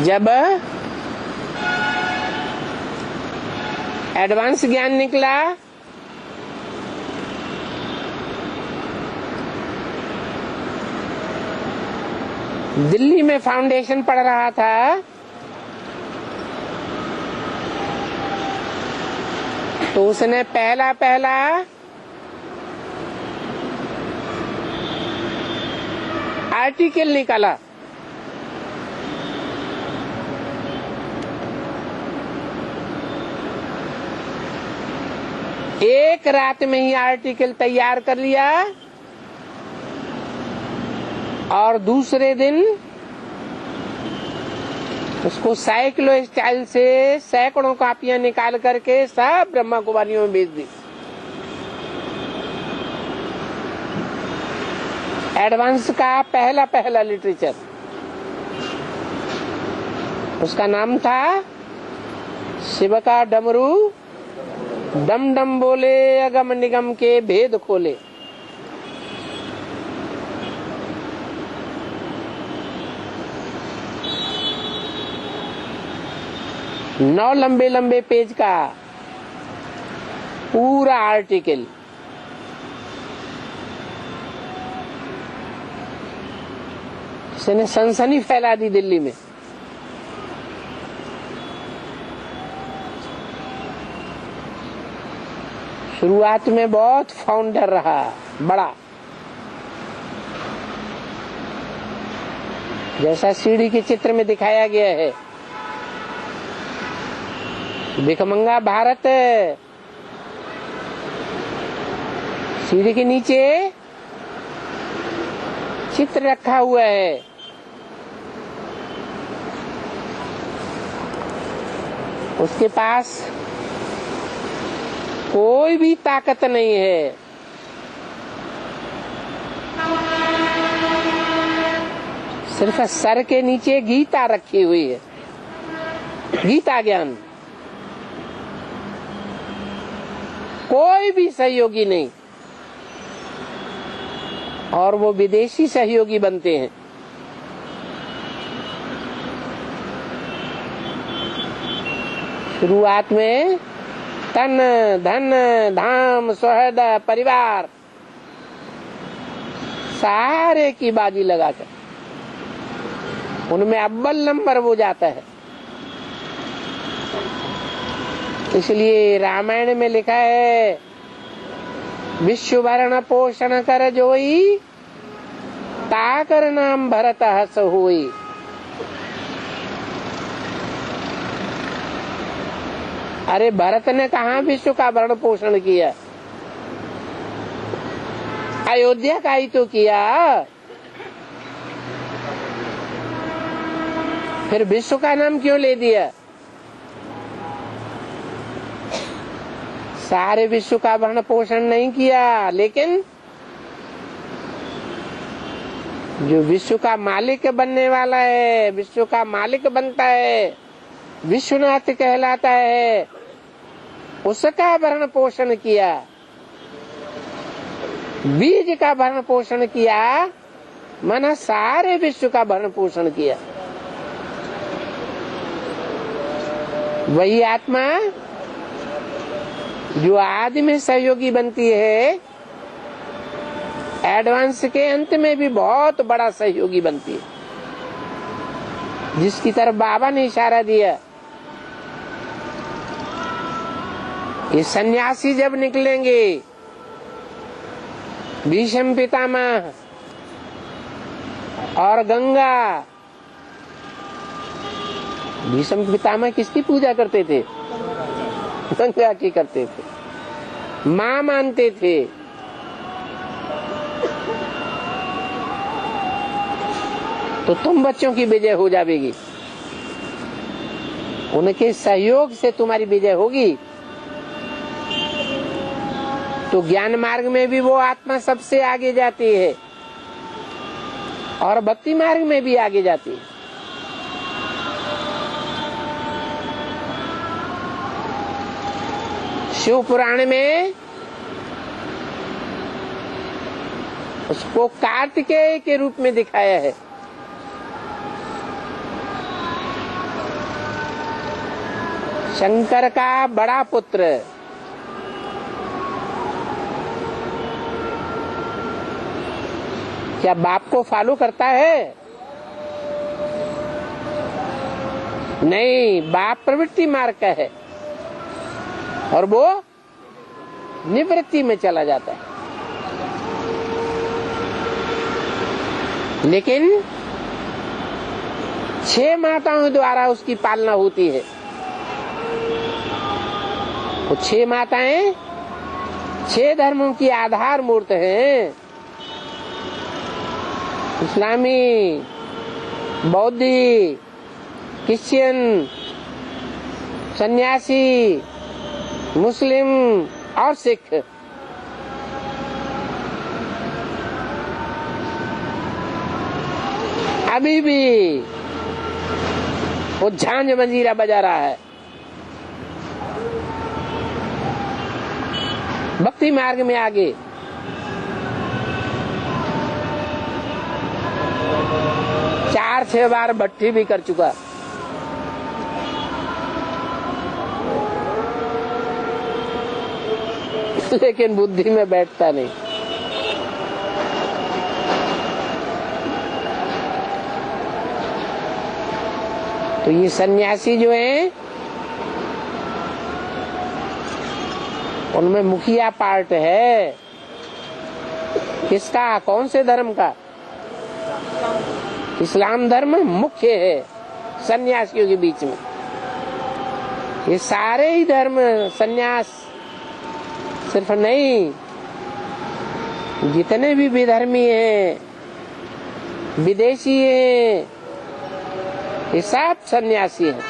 जब एडवांस ज्ञान निकला दिल्ली में फाउंडेशन पढ़ रहा था तो उसने पहला आर्टिकल निकाला। एक रात में ही आर्टिकल तैयार कर लिया और दूसरे दिन उसको साइक्लो स्टाइल से सैकड़ों कॉपियां निकाल करके सब ब्रह्मा कुमारियों में भेज दी। एडवांस का पहला लिटरेचर, उसका नाम था शिव का डमरू डम डम बोले अगम निगम के भेद खोले। नौ लंबे पेज का पूरा आर्टिकल। इसने सनसनी फैला दी दिल्ली में। शुरुआत में बहुत फाउंडर रहा बड़ा, जैसा सीढ़ी के चित्र में दिखाया गया है। भिखमंगा भारत सीढ़ी के नीचे चित्र रखा हुआ है। उसके पास कोई भी ताकत नहीं है, सिर्फ सर के नीचे गीता रखी हुई है, गीता ज्ञान। कोई भी सहयोगी नहीं और वो विदेशी सहयोगी बनते हैं। शुरुआत में तन धन धाम सुहृद परिवार सारे की बाजी लगाकर उनमें अव्वल नंबर वो जाता है। इसलिए रामायण में लिखा है विश्व भरण पोषण कर जोई ताकर नाम भरत हस हुई। अरे भरत ने कहाँ विश्व का भरण पोषण किया? अयोध्या का ही तो किया। फिर विश्व का नाम क्यों ले दिया? सारे विश्व का भरण पोषण नहीं किया, लेकिन जो विश्व का मालिक बनने वाला है, विश्व का मालिक बनता है, विश्वनाथ कहलाता है, उसका भरण पोषण किया, बीज का भरण पोषण किया, माना सारे विश्व का भरण पोषण किया। वही आत्मा जो आदि में सहयोगी बनती है, एडवांस के अंत में भी बहुत बड़ा सहयोगी बनती है, जिसकी तरफ बाबा ने इशारा दिया। ये सन्यासी जब निकलेंगे, भीष्म पितामह और गंगा, भीष्म पितामह किसकी पूजा करते थे? गंगा की करते थे। माँ मानते थे। तो तुम बच्चों की विजय हो जाएगी, उनके सहयोग से तुम्हारी विजय होगी। तो ज्ञान मार्ग में भी वो आत्मा सबसे आगे जाती है और भक्ति मार्ग में भी आगे जाती है। शिव पुराण में उसको कार्तिकेय के रूप में दिखाया है। शंकर का बड़ा पुत्र, क्या बाप को फॉलो करता है? नहीं, बाप प्रवृत्ति मार्ग का है और वो निवृत्ति में चला जाता है। लेकिन 6 माताओं द्वारा उसकी पालना होती है। वो 6 माताएं 6 धर्मों की आधार मूर्त हैं। इस्लामी, बौद्धी, क्रिश्चियन, सन्यासी, मुस्लिम और सिख। अभी भी वो झांझ मंजीरा बजा रहा है। भक्ति मार्ग में आगे 4-6 बार भट्टी भी कर चुका। लेकिन बुद्धि में बैठता नहीं। तो ये सन्यासी जो हैं, उनमें मुखिया पार्ट है। किसका? कौन से धर्म का? इस्लाम धर्म मुख्य है सन्यासियों के बीच में। ये सारे ही धर्म, सन्यास सिर्फ नहीं, जितने भी विधर्मी हैं, विदेशी हैं, ये सब सन्यासी हैं।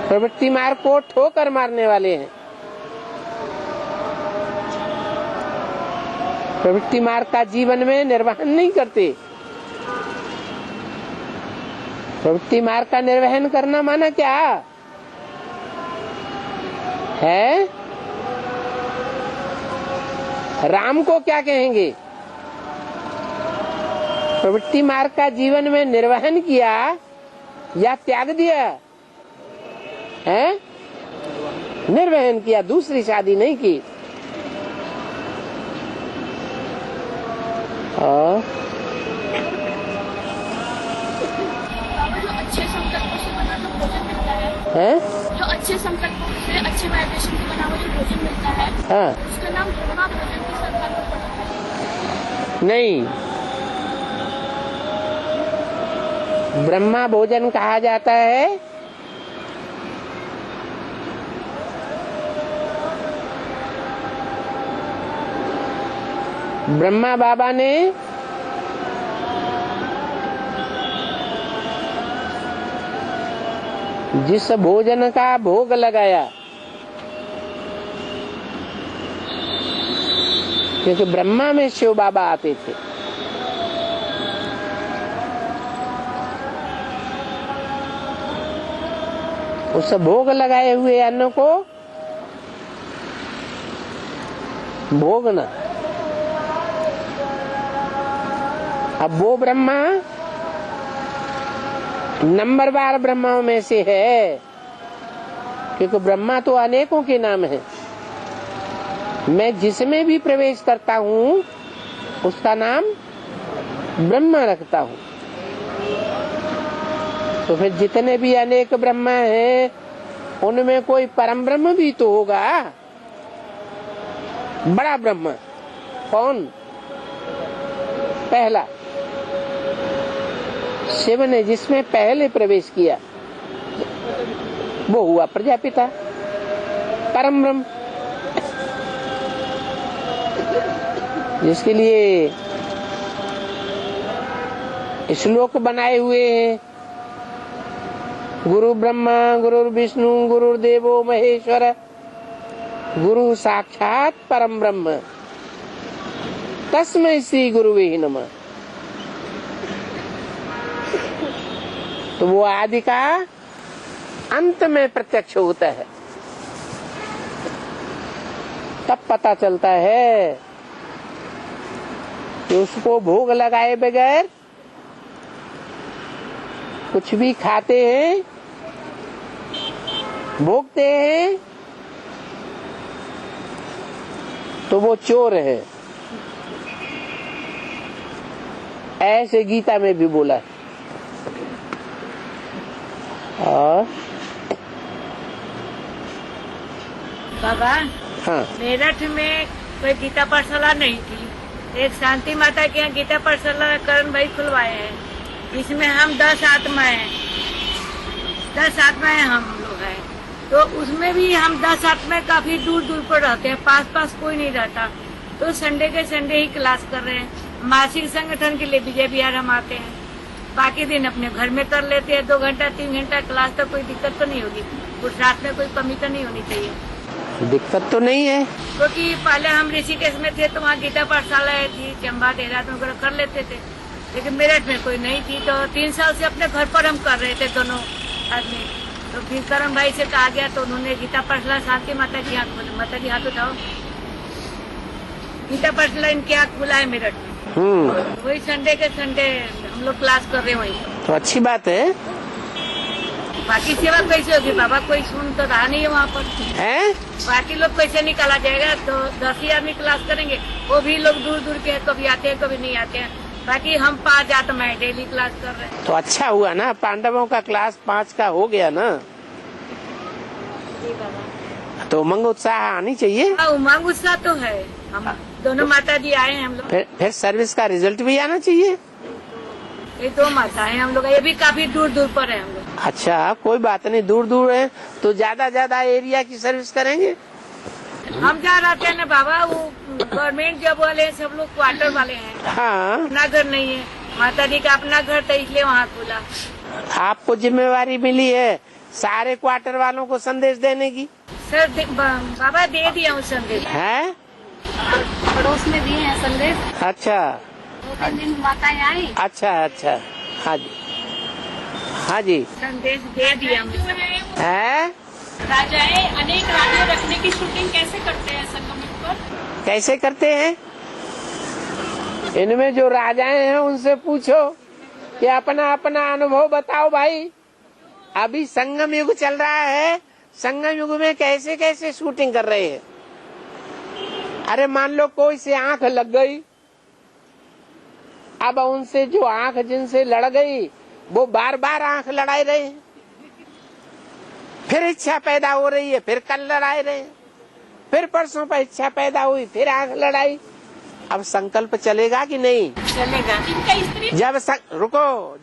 प्रवृत्ति मार्ग को ठोकर मारने वाले हैं। प्रवृत्ति मार्ग का जीवन में निर्वहन नहीं करते। प्रवृत्ति मार्ग का निर्वहन करना माना क्या है? राम को क्या कहेंगे? प्रवृत्ति मार्ग का जीवन में निर्वहन किया या त्याग दिया है? निर्वहन किया, दूसरी शादी नहीं की।
जो अच्छे संकल्पों से बना तो भोजन मिलता
है?
जो अच्छे संकल्पों से, अच्छे वाइब्रेशन से बना हुआ जो भोजन मिलता है,
हाँ।
उसका नाम ब्रह्मा भोजन की संकल्प
नहीं, ब्रह्मा भोजन कहा जाता है ब्रह्मा बाबा ने जिस भोजन का भोग लगाया, क्योंकि ब्रह्मा में शिव बाबा आते थे, उस भोग लगाए हुए अन्न को भोगना। अब वो ब्रह्मा नंबरवार ब्रह्माओं में से है, क्योंकि ब्रह्मा तो अनेकों के नाम है। मैं जिसमें भी प्रवेश करता हूँ उसका नाम ब्रह्मा रखता हूँ। तो फिर जितने भी अनेक ब्रह्मा हैं उनमें कोई परम ब्रह्म भी तो होगा, बड़ा ब्रह्म। कौन? पहला शिव ने जिसमें पहले प्रवेश किया वो हुआ प्रजापिता, परम ब्रह्म। जिसके लिए श्लोक बनाए हुए हैं। गुरु ब्रह्मा गुरु विष्णु गुरु देवो महेश्वर गुरु साक्षात परम ब्रह्म तस्मै श्री गुरुवे नमः। तो वो आदि का अंत में प्रत्यक्ष होता है, तब पता चलता है कि उसको भोग लगाए बगैर कुछ भी खाते हैं, भोगते हैं, तो वो चोर है। ऐसे गीता में भी बोला है। और
बाबा,
हाँ,
मेरठ में कोई गीता पाठशाला नहीं थी। एक शांति माता के यहाँ गीता पाठशाला करण भाई खुलवाए हैं, इसमें हम 10 आत्माएं हैं, 10 आत्माएं हम लोग हैं। तो उसमें भी हम 10 आत्माएं काफी दूर दूर पर रहते हैं, पास कोई नहीं रहता। तो संडे के संडे ही क्लास कर रहे हैं। मासिक संगठन के लिए विजय विहार हम आते हैं, बाकी दिन अपने घर में कर लेते हैं। 2 घंटा 3 घंटा क्लास, तो कोई दिक्कत तो नहीं होगी। रात में कोई कमी तो नहीं होनी चाहिए।
दिक्कत तो नहीं है,
क्योंकि पहले हम ऋषिकेश में थे तो वहाँ गीता पाठशाला थी, चंबा देहरादून वगैरह कर लेते थे, लेकिन मेरठ में कोई नहीं थी। तो 3 साल से अपने घर पर हम कर रहे थे दोनों आदमी। तो फिर करण भाई से कहा गया तो उन्होंने गीता पाठशाला शांति माता की हाथ खोला। माता जी हाथ उठाओ। गीता पाठशाला इनके हाथ खुला है मेरठ में। वही संडे के संडे हम लोग क्लास कर रहे हैं वहीं।
तो अच्छी बात है।
बाकी सेवा कैसे होगी बाबा? कोई सुन तो रहा नहीं है वहाँ पर
हैं?
बाकी लोग कैसे निकाला जाएगा? तो 10 ही आदमी क्लास करेंगे, वो भी लोग दूर दूर के, कभी आते हैं कभी नहीं आते हैं। बाकी हम 5 आत्माएं डेली क्लास कर रहे हैं।
तो अच्छा हुआ ना, पांडवों का क्लास 5 का हो गया ना।
जी बाबा।
तो उमंग उत्साह आनी चाहिए।
उमंग उत्साह तो है। हम दोनों माता जी आए हैं हम लोग।
फिर सर्विस का रिजल्ट भी आना चाहिए।
ये 2 माता है हम लोग, ये भी काफी दूर दूर पर है हम लोग।
अच्छा, कोई बात नहीं, दूर दूर है तो ज्यादा एरिया की सर्विस करेंगे।
हम जहाँ रहते हैं ना बाबा, वो गवर्नमेंट जॉब वाले सब लोग क्वार्टर वाले हैं।
हाँ,
अपना घर नहीं है। माता जी का अपना घर था, इसलिए वहाँ खुला।
आपको जिम्मेवारी मिली है सारे क्वार्टर वालों को संदेश देने की।
सर बाबा दे दिया हूँ संदेश।
है?
पड़ोस में दिए हैं संदेश।
अच्छा
2-3 दिन माताएं आई।
अच्छा। हाँ जी, हाँ जी,
संदेश दे दिया
है।
राजाएं अनेक राजा रखने की शूटिंग कैसे करते हैं संगम पर?
कैसे करते हैं? इनमें जो राजाएं हैं उनसे पूछो कि अपना अपना अनुभव बताओ भाई। अभी संगम युग चल रहा है, संगम युग में कैसे कैसे शूटिंग कर रहे हैं। अरे मान लो कोई से आंख लग गई, अब उनसे जो आंख जिनसे लड़ गई वो बार बार आंख लड़ाई रहे हैं, फिर इच्छा पैदा हो रही है, फिर कल लड़ाई रहे हैं, फिर परसों पर इच्छा पैदा हुई, फिर आंख लड़ाई। अब संकल्प चलेगा कि नहीं?
चलेगा।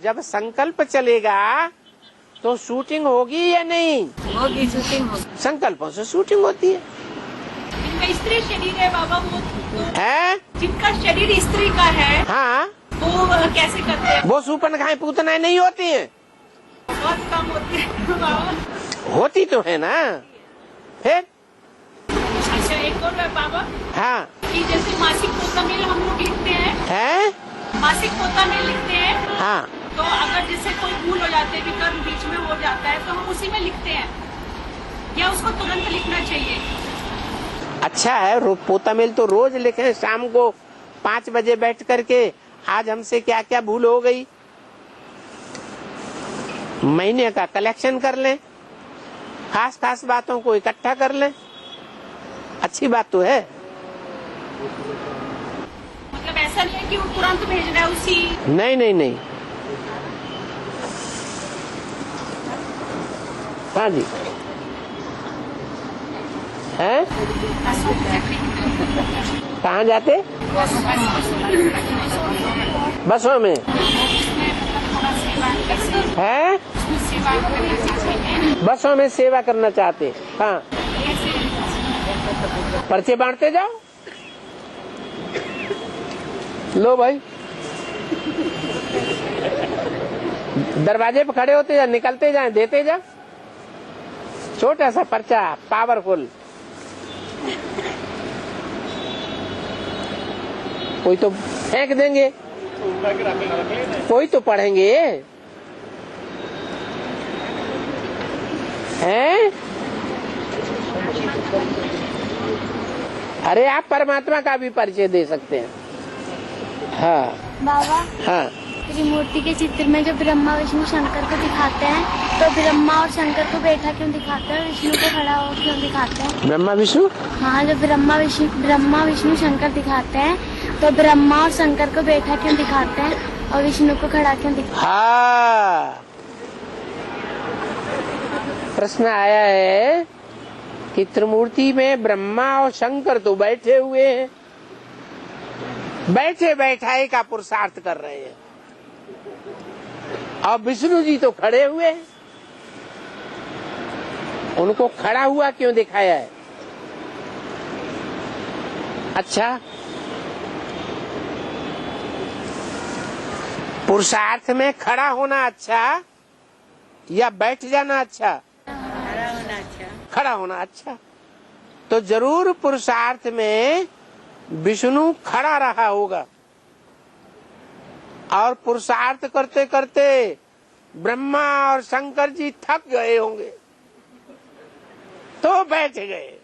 जब संकल्प चलेगा तो शूटिंग होगी या नहीं?
होगी, शूटिंग होगी।
संकल्पों से शूटिंग होती है।
जिनका स्त्री शरीर है बाबा, वो
है?
जिनका शरीर स्त्री का है,
हाँ,
वो कैसे करते हैं?
वो सुपन खाए पूतनाएं नहीं होती हैं।
बहुत कम होती है बाबा।
होती तो है ना। फिर
अच्छा, एक और है बाबा।
हाँ,
कि जैसे मासिक पोतामेल हम लोग लिखते हैं,
है?
मासिक पोतामेल लिखते हैं।
हाँ,
तो अगर जैसे कोई भूल हो जाती है, विकर्म बीच में हो जाता है, तो हम उसी में लिखते हैं या उसको तुरंत लिखना चाहिए?
अच्छा है, पोतामेल तो रोज लिखें शाम को 5 बजे बैठ करके, आज हमसे क्या क्या भूल हो गई, महीने का कलेक्शन कर लें, खास बातों को इकट्ठा कर लें। अच्छी बात तो है।
मतलब ऐसा नहीं है कि वो तुरंत भेज रहा है उसी।
नहीं। हाँ जी, है? कहाँ जाते? बसों में है? बसों में सेवा करना चाहते। हाँ, पर्चे बांटते जाओ। लो भाई, दरवाजे पे खड़े होते जा, निकलते जाए, देते जा। छोटा सा पर्चा, पावरफुल। कोई तो फेंक देंगे, कोई तो पढ़ेंगे हैं? अरे आप परमात्मा का भी परिचय दे सकते हैं। हाँ
बाबा,
हाँ,
त्रिमूर्ति के चित्र में जो ब्रह्मा विष्णु शंकर को दिखाते हैं, तो ब्रह्मा और शंकर को बैठा क्यों दिखाते हैं, विष्णु को खड़ा हो क्यों दिखाते हैं?
ब्रह्मा विष्णु,
हाँ, जो ब्रह्मा विष्णु शंकर दिखाते हैं, तो ब्रह्मा और शंकर को बैठा क्यों दिखाते हैं और विष्णु को खड़ा क्यों दिखाते हैं?
हाँ, प्रश्न आया है कि त्रिमूर्ति में ब्रह्मा और शंकर तो बैठे हुए हैं, बैठे बैठाए का पुरुषार्थ कर रहे हैं, और विष्णु जी तो खड़े हुए हैं, उनको खड़ा हुआ क्यों दिखाया है? अच्छा, पुरुषार्थ में खड़ा होना अच्छा या बैठ जाना अच्छा?
खड़ा होना अच्छा।
खड़ा होना अच्छा। तो जरूर पुरुषार्थ में विष्णु खड़ा रहा होगा, और पुरुषार्थ करते करते ब्रह्मा और शंकर जी थक गए होंगे तो बैठ गए।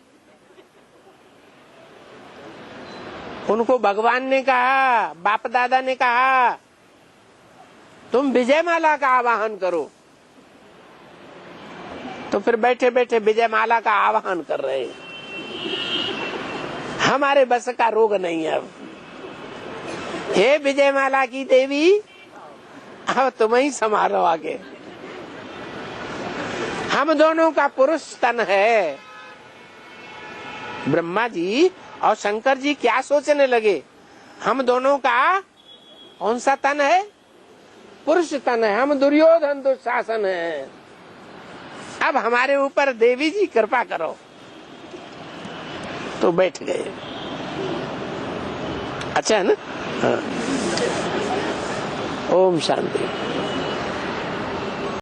उनको भगवान ने कहा, बाप दादा ने कहा, तुम विजयमाला का आवाहन करो, तो फिर बैठे बैठे विजयमाला का आवाहन कर रहे हैं। हमारे बस का रोग नहीं है अब। हे विजयमाला की देवी, अब तुम ही संभालो आगे। हम दोनों का पुरुष तन है। ब्रह्मा जी और शंकर जी क्या सोचने लगे, हम दोनों का कौन सा तन है? पुरुष तन है। हम दुर्योधन दुशासन है। अब हमारे ऊपर देवी जी कृपा करो, तो बैठ गए। अच्छा है ना? हाँ। ओम शांति।